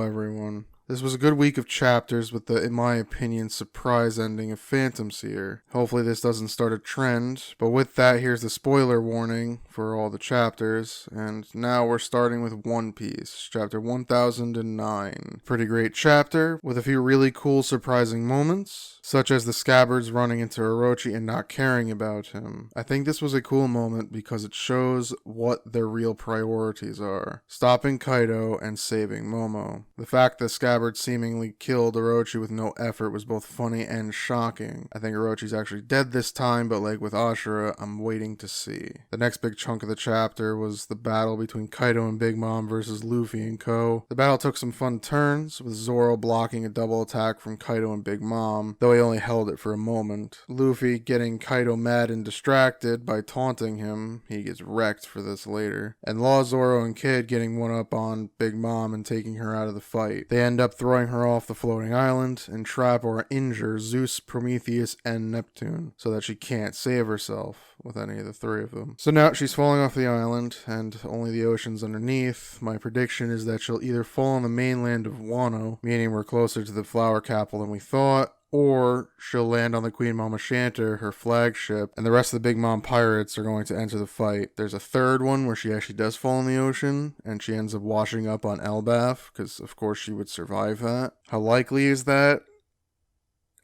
everyone. This was a good week of chapters with the, in my opinion, surprise ending of Phantom Seer. Hopefully this doesn't start a trend, but with that, here's the spoiler warning for all the chapters, and now we're starting with One Piece, chapter 1009. Pretty great chapter, with a few really cool surprising moments, such as the scabbards running into Orochi and not caring about him. I think this was a cool moment because it shows what their real priorities are: stopping Kaido and saving Momo. The fact that scabbards seemingly killed Orochi with no effort was both funny and shocking. I think Orochi's actually dead this time, but like with Ashura, I'm waiting to see. The next big chunk of the chapter was the battle between Kaido and Big Mom versus Luffy and Co. The battle took some fun turns, with Zoro blocking a double attack from Kaido and Big Mom, though he only held it for a moment. Luffy getting Kaido mad and distracted by taunting him, he gets wrecked for this later, and Law, Zoro, and Kid getting one up on Big Mom and taking her out of the fight. They end up throwing her off the floating island and trap or injure Zeus, Prometheus, and Neptune so that she can't save herself with any of the three of them. So now she's falling off the island and only the ocean's underneath. My prediction is that she'll either fall on the mainland of Wano, meaning we're closer to the flower capital than we thought, or she'll land on the Queen Mama Shanter, her flagship, and the rest of the Big Mom pirates are going to enter the fight. There's a third one where she actually does fall in the ocean, and she ends up washing up on Elbaf, because of course she would survive that. How likely is that?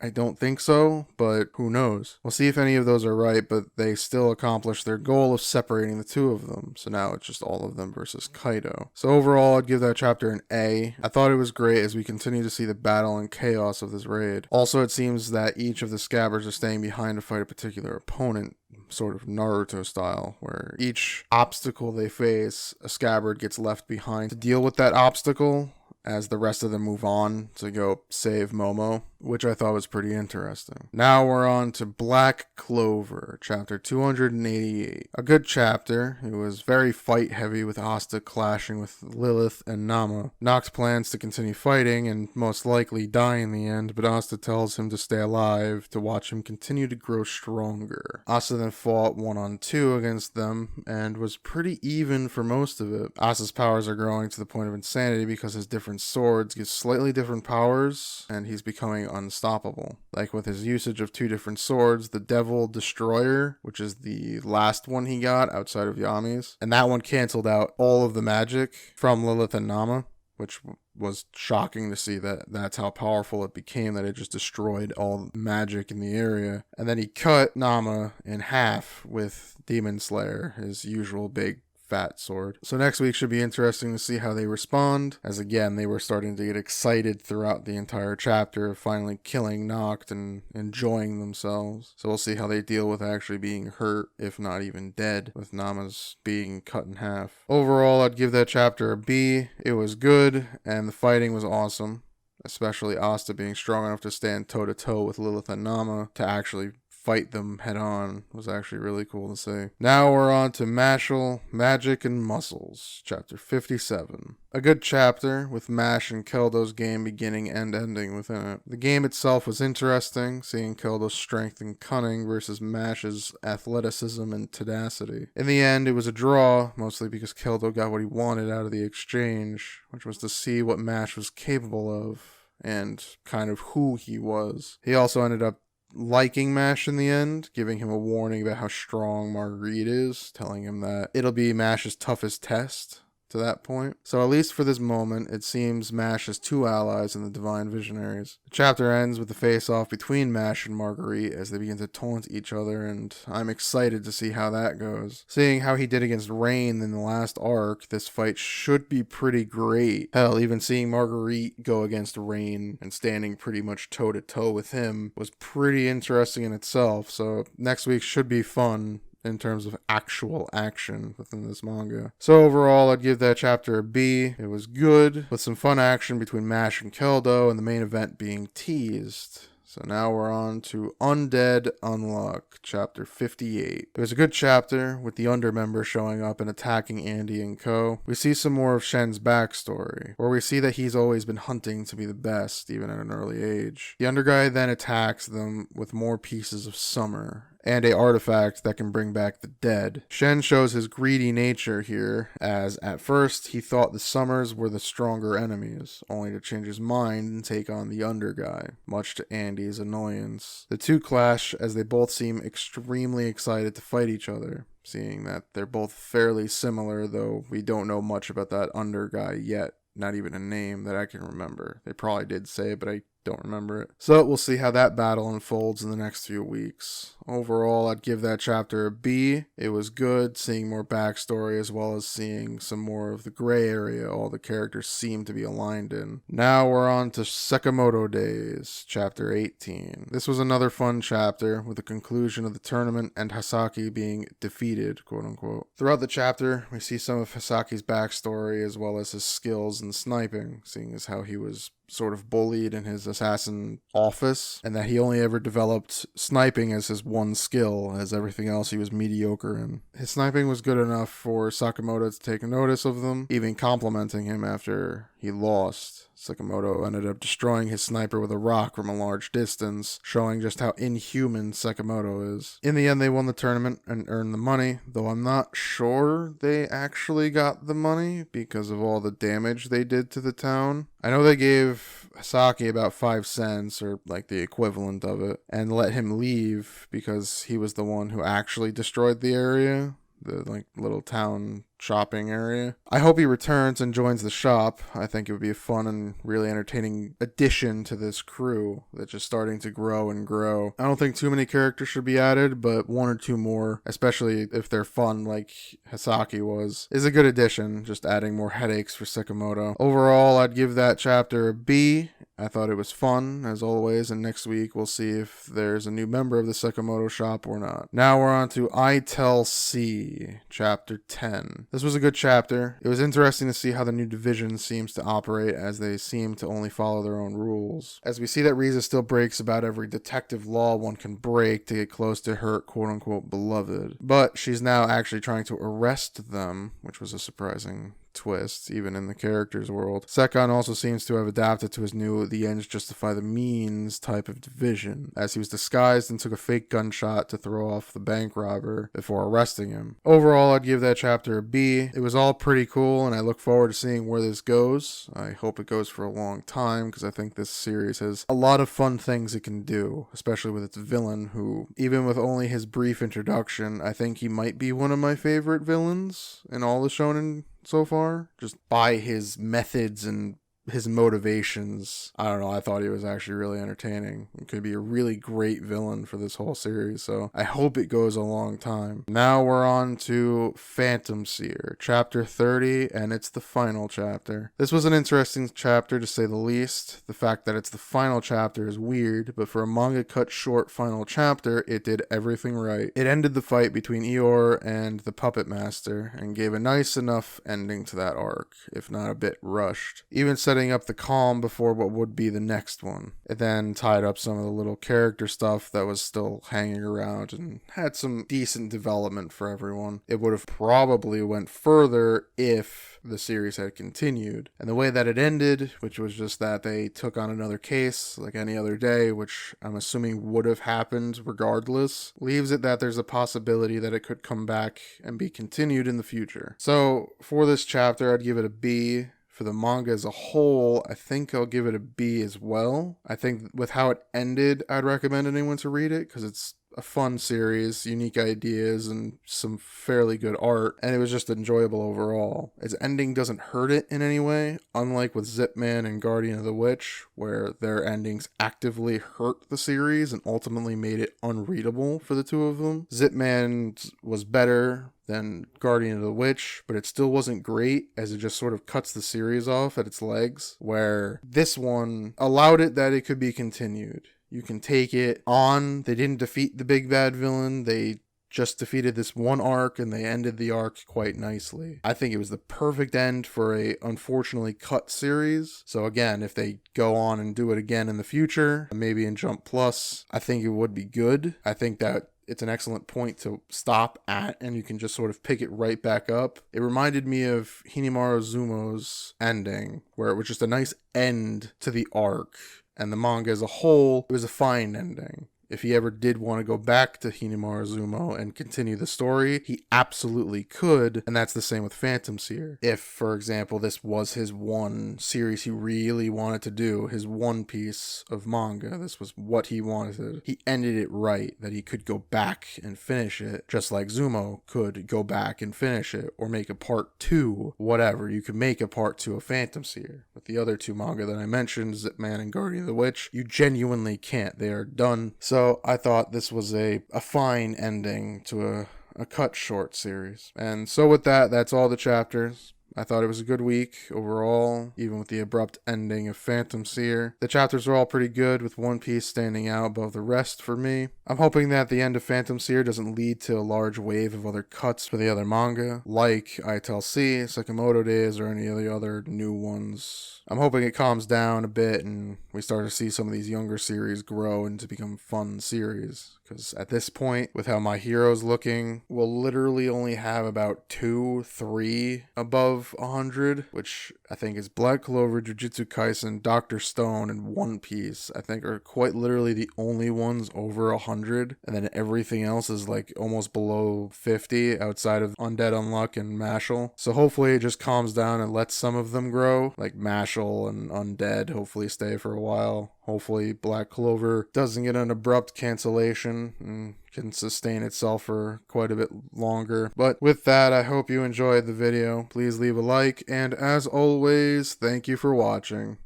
I don't think so, but who knows? We'll see if any of those are right, but they still accomplish their goal of separating the two of them. So now it's just all of them versus Kaido. So overall, I'd give that chapter an A. I thought it was great as we continue to see the battle and chaos of this raid. Also, it seems that each of the scabbards are staying behind to fight a particular opponent, sort of Naruto style, where each obstacle they face, a scabbard gets left behind to deal with that obstacle as the rest of them move on to go save Momo, which I thought was pretty interesting. Now we're on to Black Clover, chapter 288. A good chapter. It was very fight heavy, with Asta clashing with Lilith and Nama. Nox plans to continue fighting and most likely die in the end, but Asta tells him to stay alive to watch him continue to grow stronger. Asta then fought 1-on-2 against them and was pretty even for most of it. Asta's powers are growing to the point of insanity because his different swords give slightly different powers, and he's becoming unstoppable. Like with his usage of two different swords, the Devil Destroyer, which is the last one he got outside of Yami's, and that one canceled out all of the magic from Lilith and Nama, which was shocking to see that that's how powerful it became, that it just destroyed all magic in the area. And then he cut Nama in half with Demon Slayer, his usual big fat sword. So next week should be interesting to see how they respond, as again they were starting to get excited throughout the entire chapter of finally killing Noct and enjoying themselves. So we'll see how they deal with actually being hurt, if not even dead, with Nama's being cut in half. Overall, I'd give that chapter a B. It was good, and the fighting was awesome, especially Asta being strong enough to stand toe-to-toe with Lilith and Nama to actually fight them head on was actually really cool to see. Now we're on to Mashle, Magic and Muscles, chapter 57. A good chapter, with Mash and Keldo's game beginning and ending within it. The game itself was interesting, seeing Keldo's strength and cunning versus Mash's athleticism and tenacity. In the end, it was a draw, mostly because Keldo got what he wanted out of the exchange, which was to see what Mash was capable of, and kind of who he was. He also ended up liking Mash in the end, giving him a warning about how strong Marguerite is, telling him that it'll be Mash's toughest test to that point. So at least for this moment, it seems Mash has two allies in the Divine Visionaries. The chapter ends with the face-off between Mash and Marguerite as they begin to taunt each other, and I'm excited to see how that goes. Seeing how he did against Rain in the last arc, this fight should be pretty great. Hell, even seeing Marguerite go against Rain and standing pretty much toe-to-toe with him was pretty interesting in itself, so next week should be fun in terms of actual action within this manga. So overall, I'd give that chapter a B. It was good, with some fun action between Mash and Keldo, and the main event being teased. So now we're on to Undead Unluck, chapter 58. It was a good chapter, with the Undermember showing up and attacking Andy and Co. We see some more of Shen's backstory, where we see that he's always been hunting to be the best, even at an early age. The Under guy then attacks them with more pieces of Summer, and a artifact that can bring back the dead. Shen shows his greedy nature here, as at first he thought the Summers were the stronger enemies, only to change his mind and take on the under guy, much to Andy's annoyance. The two clash as they both seem extremely excited to fight each other, seeing that they're both fairly similar, though we don't know much about that under guy yet. Not even a name that I can remember. They probably did say it, but I don't remember it. So we'll see how that battle unfolds in the next few weeks. Overall, I'd give that chapter a B. It was good seeing more backstory as well as seeing some more of the gray area all the characters seem to be aligned in. Now we're on to Sakamoto Days, chapter 18. This was another fun chapter with the conclusion of the tournament and Hasaki being defeated, quote unquote. Throughout the chapter, we see some of Hasaki's backstory as well as his skills in sniping, seeing as how he was sort of bullied in his assassin office, and that he only ever developed sniping as his one skill, as everything else he was mediocre in. His sniping was good enough for Sakamoto to take notice of them, even complimenting him after he lost. Sakamoto ended up destroying his sniper with a rock from a large distance, showing just how inhuman Sakamoto is. In the end, they won the tournament and earned the money, though I'm not sure they actually got the money because of all the damage they did to the town. I know they gave Hasaki about 5 cents, or like the equivalent of it, and let him leave because he was the one who actually destroyed the area, the like little town shopping area. I hope he returns and joins the shop. I think it would be a fun and really entertaining addition to this crew that's just starting to grow and grow. I don't think too many characters should be added, but 1 or 2 more, especially if they're fun like Hasaki was, is a good addition, just adding more headaches for Sakamoto. Overall, I'd give that chapter a B. I thought it was fun, as always, and next week we'll see if there's a new member of the Sakamoto shop or not. Now we're on to I Tell C, chapter 10. This was a good chapter. It was interesting to see how the new division seems to operate, as they seem to only follow their own rules. As we see that Riza still breaks about every detective law one can break to get close to her quote-unquote beloved. But she's now actually trying to arrest them, which was a surprising twist, even in the character's world. Sekon also seems to have adapted to his new the ends justify the means type of division, as he was disguised and took a fake gunshot to throw off the bank robber before arresting him. Overall, I'd give that chapter a B. It was all pretty cool, and I look forward to seeing where this goes. I hope it goes for a long time, because I think this series has a lot of fun things it can do, especially with its villain, who, even with only his brief introduction, I think he might be one of my favorite villains in all the shonen so far, just by his methods and his motivations. I don't know, I thought he was actually really entertaining. It could be a really great villain for this whole series, so I hope it goes a long time. Now we're on to Phantom Seer, chapter 30, and it's the final chapter. This was an interesting chapter, to say the least. The fact that it's the final chapter is weird, but for a manga cut short final chapter, it did everything right. It ended the fight between Eeyore and the Puppet Master, and gave a nice enough ending to that arc, if not a bit rushed. Even setting up the calm before what would be the next one. It then tied up some of the little character stuff that was still hanging around and had some decent development for everyone. It would have probably went further if the series had continued. And the way that it ended, which was just that they took on another case like any other day, which I'm assuming would have happened regardless, leaves it that there's a possibility that it could come back and be continued in the future. So for this chapter, I'd give it a B. For the manga as a whole, I think I'll give it a B as well. I think with how it ended, I'd recommend anyone to read it, because it's a fun series, unique ideas, and some fairly good art, and it was just enjoyable overall. Its ending doesn't hurt it in any way, unlike with Zip Man and Guardian of the Witch, where their endings actively hurt the series and ultimately made it unreadable for the two of them. Zip Man was better than Guardian of the Witch, but it still wasn't great, as it just sort of cuts the series off at its legs, where this one allowed it that it could be continued. You can take it on. They didn't defeat the big bad villain. They just defeated this one arc, and they ended the arc quite nicely. I think it was the perfect end for a unfortunately cut series. So again, if they go on and do it again in the future, maybe in Jump Plus, I think it would be good. I think that it's an excellent point to stop at, and you can just sort of pick it right back up. It reminded me of Hinamaru Zumo's ending, where it was just a nice end to the arc. And the manga as a whole, it was a fine ending. if he ever did want to go back to Hinamaruzumo and continue the story, he absolutely could, and that's the same with Phantom Seer. If, for example, this was his one series he really wanted to do, his one piece of manga, this was what he wanted, he ended it right, that he could go back and finish it, just like Zumo could go back and finish it, or make a part 2, whatever. You could make a part 2 of Phantom Seer. With the other 2 manga that I mentioned, Zip Man and Guardian of the Witch, you genuinely can't. They are done. So I thought this was a fine ending to a cut short series. And so with that, that's all the chapters. I thought it was a good week overall, even with the abrupt ending of Phantom Seer. The chapters are all pretty good, with One Piece standing out above the rest for me. I'm hoping that the end of Phantom Seer doesn't lead to a large wave of other cuts for the other manga, like ITLC, Sakamoto Days, or any of the other new ones. I'm hoping it calms down a bit and we start to see some of these younger series grow and to become fun series. Because at this point, with how My Hero's looking, we'll literally only have about 2-3 above 100, which I think is Black Clover, Jujutsu Kaisen, Dr. Stone, and One Piece. I think are quite literally the only ones over 100, and then everything else is like almost below 50 outside of Undead Unluck and Mashle. So hopefully it just calms down and lets some of them grow, like Mashle and Undead hopefully stay for a while. Hopefully Black Clover doesn't get an abrupt cancellation and can sustain itself for quite a bit longer. But with that, I hope you enjoyed the video. Please leave a like, and as always, thank you for watching.